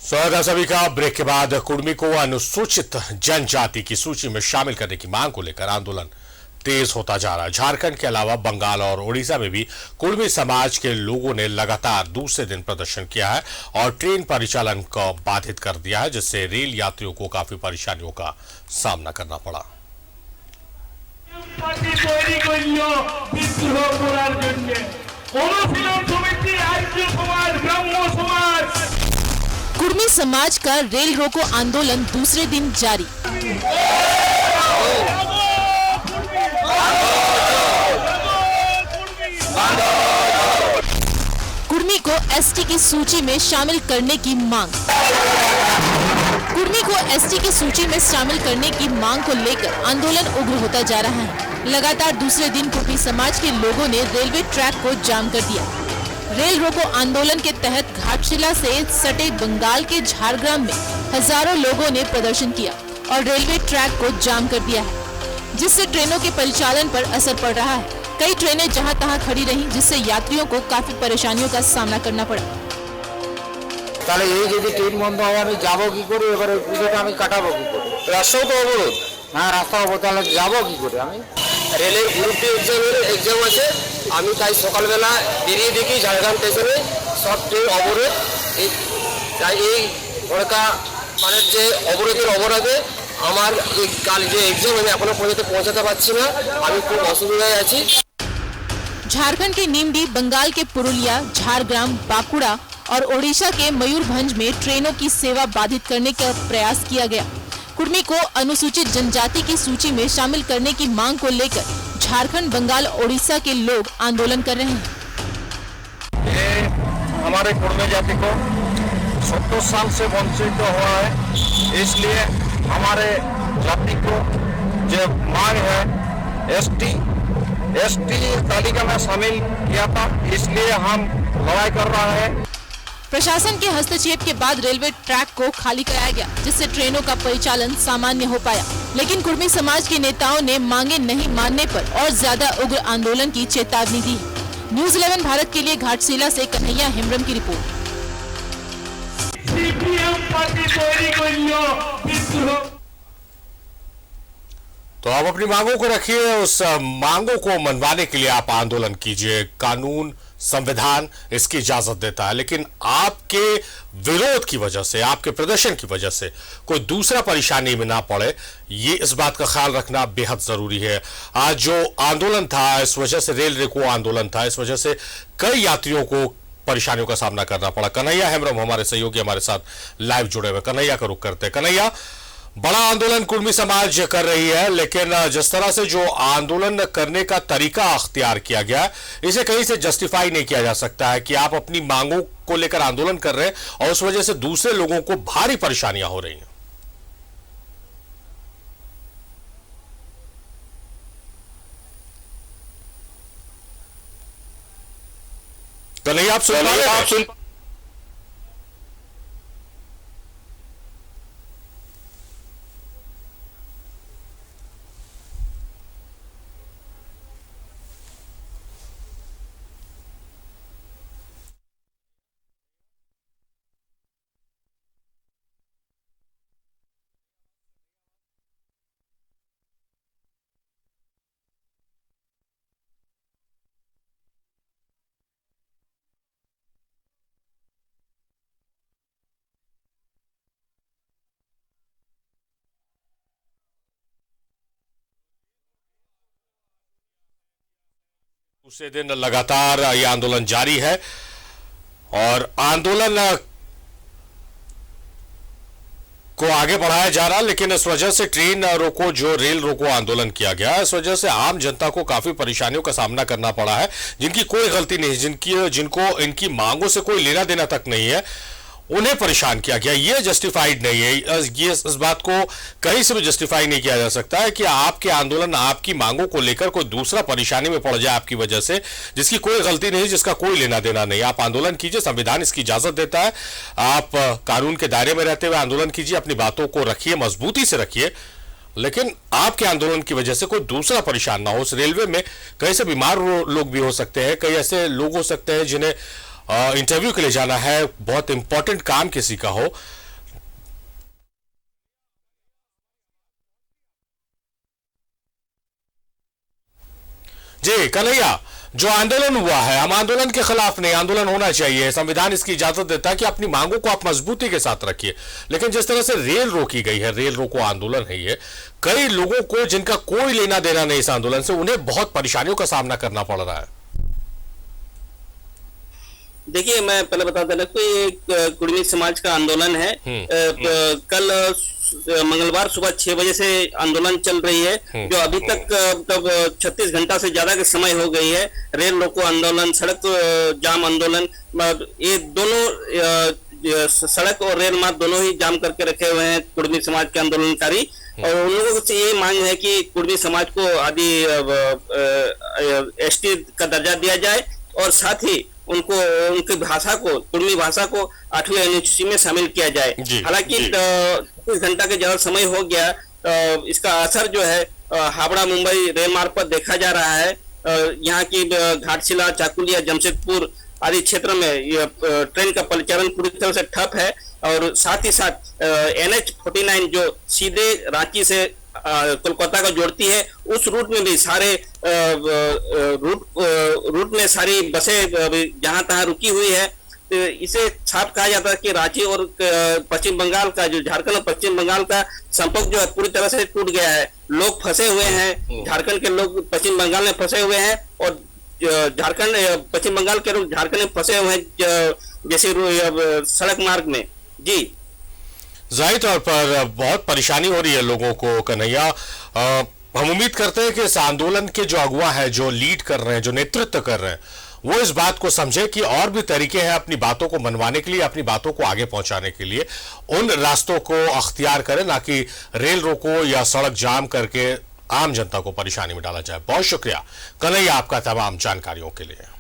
स्वागत है सभी का। ब्रेक के बाद कुर्मी को अनुसूचित जनजाति की सूची में शामिल करने की मांग को लेकर आंदोलन तेज होता जा रहा है। झारखंड के अलावा बंगाल और उड़ीसा में भी कुर्मी समाज के लोगों ने लगातार दूसरे दिन प्रदर्शन किया है और ट्रेन परिचालन को बाधित कर दिया है, जिससे रेल यात्रियों को काफी परेशानियों का सामना करना पड़ा। कुर्मी समाज का रेल रोको आंदोलन दूसरे दिन जारी। कुर्मी को एसटी की सूची में शामिल करने की मांग। कुर्मी को एसटी की सूची में शामिल करने की मांग को लेकर आंदोलन उग्र होता जा रहा है। लगातार दूसरे दिन कुर्मी समाज के लोगों ने रेलवे ट्रैक को जाम कर दिया। रेल रोको आंदोलन के तहत घाटशिला से सटे बंगाल के झारग्राम में हजारों लोगों ने प्रदर्शन किया और रेलवे ट्रैक को जाम कर दिया है, जिससे ट्रेनों के परिचालन पर असर पड़ रहा है। कई ट्रेनें जहां तहां खड़ी रहीं, जिससे यात्रियों को काफी परेशानियों का सामना करना पड़ा। তাহলে এই যদি ট্রেন বন্ধ হয় আমি যাবো কি করে, এবারে পুজোটা আমি কাটাবো কি করে? রাস্তাও তো অবরোধ। হ্যাঁ, রাস্তা অবরোধ, তাহলে যাবো কি করে আমি? রেলের গ্রুপ ডি এক্সাম আছে, আমি তাই সকালবেলা বেরিয়ে দেখি ঝাড়গ্রাম স্টেশনে সব ট্রেন অবরোধ। তাই এই ভড়কা মানে যে অবরোধের অপরাধে আমার এই কাল যে এক্সাম আমি এখনো পর্যন্ত পৌঁছাতে পারছি না, আমি খুব অসুবিধায় আছি। झारखंड के नीमडी, बंगाल के पुरुलिया, झारग्राम, बांकुड़ा और ओडिशा के मयूरभंज में ट्रेनों की सेवा बाधित करने का प्रयास किया गया। कुर्मी को अनुसूचित जनजाति की सूची में शामिल करने की मांग को लेकर झारखंड, बंगाल, ओडिशा के लोग आंदोलन कर रहे हैं। ये हमारे कुर्मी जाति को 70 साल से वंचित हुआ है, इसलिए हमारे जाति को जो मांग है एसटी तालिका में शामिल किया था, इसलिए हम लड़ाई कर रहे हैं। प्रशासन के हस्तक्षेप के बाद रेलवे ट्रैक को खाली कराया गया, जिससे ट्रेनों का परिचालन सामान्य हो पाया। लेकिन कुर्मी समाज के नेताओं ने मांगे नहीं मानने पर और ज्यादा उग्र आंदोलन की चेतावनी दी। न्यूज़ 11 भारत के लिए घाटशिला से कन्हैया हेम्ब्रम की रिपोर्ट। तो आप अपनी मांगों को रखिए, उस मांगों को मनवाने के लिए आप आंदोलन कीजिए। कानून, संविधान इसकी इजाजत देता है, लेकिन आपके विरोध की वजह से, आपके प्रदर्शन की वजह से कोई दूसरा परेशानी में ना पड़े, ये इस बात का ख्याल रखना बेहद जरूरी है। आज जो आंदोलन था, इस वजह से रेल रोको आंदोलन था, इस वजह से कई यात्रियों को परेशानियों का सामना करना पड़ा। कन्हैया हेम्ब्रम हमारे सहयोगी हमारे साथ लाइव जुड़े हुए। कन्हैया का रुख करते हैं। कन्हैया, बड़ा आंदोलन कुर्मी समाज कर रही है, लेकिन जिस तरह से जो आंदोलन करने का तरीका अख्तियार किया गया है, इसे कहीं से जस्टिफाई नहीं किया जा सकता है कि आप अपनी मांगों को लेकर आंदोलन कर रहे हैं और उस वजह से दूसरे लोगों को भारी परेशानियां हो रही हैं। कन्हैया, आप सुन पा रहे हैं? दूसरे दिन लगातार यह आंदोलन जारी है और आंदोलन को आगे बढ़ाया जा रहा, लेकिन इस वजह से ट्रेन रोको, जो रेल रोको आंदोलन किया गया, इस वजह से आम जनता को काफी परेशानियों का सामना करना पड़ा है, जिनकी कोई गलती नहीं, जिनको इनकी मांगों से कोई लेना देना तक नहीं है, उन्हें परेशान किया गया। ये जस्टिफाइड नहीं है। ये इस बात को कहीं से भी जस्टिफाई नहीं किया जा सकता है कि आपके आंदोलन, आपकी मांगों को लेकर कोई दूसरा परेशानी में पड़ जाए आपकी वजह से, जिसकी कोई गलती नहीं, जिसका कोई लेना देना नहीं। आप आंदोलन कीजिए, संविधान इसकी इजाजत देता है। आप कानून के दायरे में रहते हुए आंदोलन कीजिए, अपनी बातों को रखिए, मजबूती से रखिए, लेकिन आपके आंदोलन की वजह से कोई दूसरा परेशान ना हो। उस रेलवे में कई से बीमार लोग भी हो सकते हैं, कई ऐसे लोग हो सकते हैं जिन्हें इंटरव्यू के लिए जाना है, बहुत इंपॉर्टेंट काम किसी का हो। जी कन्हैया, जो आंदोलन हुआ है, हम आंदोलन के खिलाफ नहीं, आंदोलन होना चाहिए, संविधान इसकी इजाजत देता है कि अपनी मांगों को आप मजबूती के साथ रखिए, लेकिन जिस तरह से रेल रोकी गई है, रेल रोको आंदोलन है ये, कई लोगों को जिनका कोई लेना देना नहीं इस आंदोलन से, उन्हें बहुत परेशानियों का सामना करना पड़ रहा है। देखिए, मैं पहले बता देना कि ये कुर्मी समाज का आंदोलन है। कल मंगलवार सुबह 6 बजे से आंदोलन चल रही है, जो अभी तक 36 घंटा से ज्यादा के समय हो गई है। रेल रोको आंदोलन, सड़क जाम आंदोलन, ये दोनों सड़क और रेल मार्ग दोनों ही जाम करके रखे हुए हैं कुर्मी समाज के आंदोलनकारी। और उन लोगों से ये मांग है कि कुर्मी समाज को आदि एसटी का दर्जा दिया जाए और साथ ही उनको उनकी भाषा को, कुर्मी भाषा को 8वीं अनुसूची में शामिल किया जाए। हालांकि 30 घंटा के ज्यादा समय हो गया, इसका असर जो है हावड़ा मुंबई रेल मार्ग पर देखा जा रहा है। यहाँ की घाटशिला, चाकुलिया, जमशेदपुर आदि क्षेत्र में ट्रेन का परिचालन पूरी तरह से ठप है। और साथ ही साथ NH-49 जो सीधे रांची से कोलकाता को जोड़ती है, उस रूट में भी सारे रूट में सारी बसें जहां तहां रुकी हुई है। तो इसे साफ कहा जाता है कि रांची और पश्चिम बंगाल का, जो झारखंड और पश्चिम बंगाल का संपर्क जो है पूरी तरह से टूट गया है। लोग फंसे हुए हैं, झारखंड के लोग पश्चिम बंगाल में फंसे हुए हैं और झारखंड पश्चिम बंगाल के लोग झारखंड में फंसे हुए हैं, जैसे सड़क मार्ग में। जी, जाहिर तौर पर बहुत परेशानी हो रही है लोगों को कन्हैया। हम उम्मीद करते हैं कि इस आंदोलन के जो अगुवा है, जो लीड कर रहे हैं, जो नेतृत्व कर रहे हैं, वो इस बात को समझे कि और भी तरीके हैं अपनी बातों को मनवाने के लिए, अपनी बातों को आगे पहुंचाने के लिए। उन रास्तों को अख्तियार करें, ना कि रेल रोको या सड़क जाम करके आम जनता को परेशानी में डाला जाए। बहुत शुक्रिया कन्हैया आपका तमाम जानकारियों के लिए।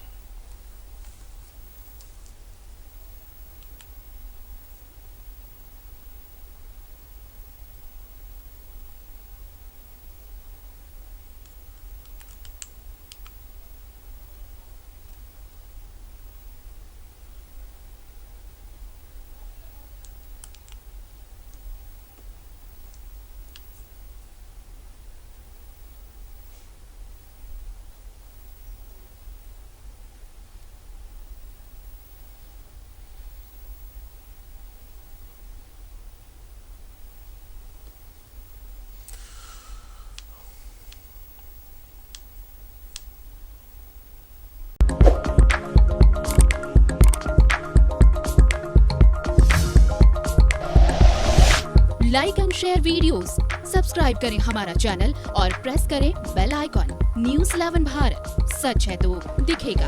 Like and share videos, subscribe करें हमारा चैनल और प्रेस करें बेल आइकॉन। News 11 भारत, सच है तो दिखेगा।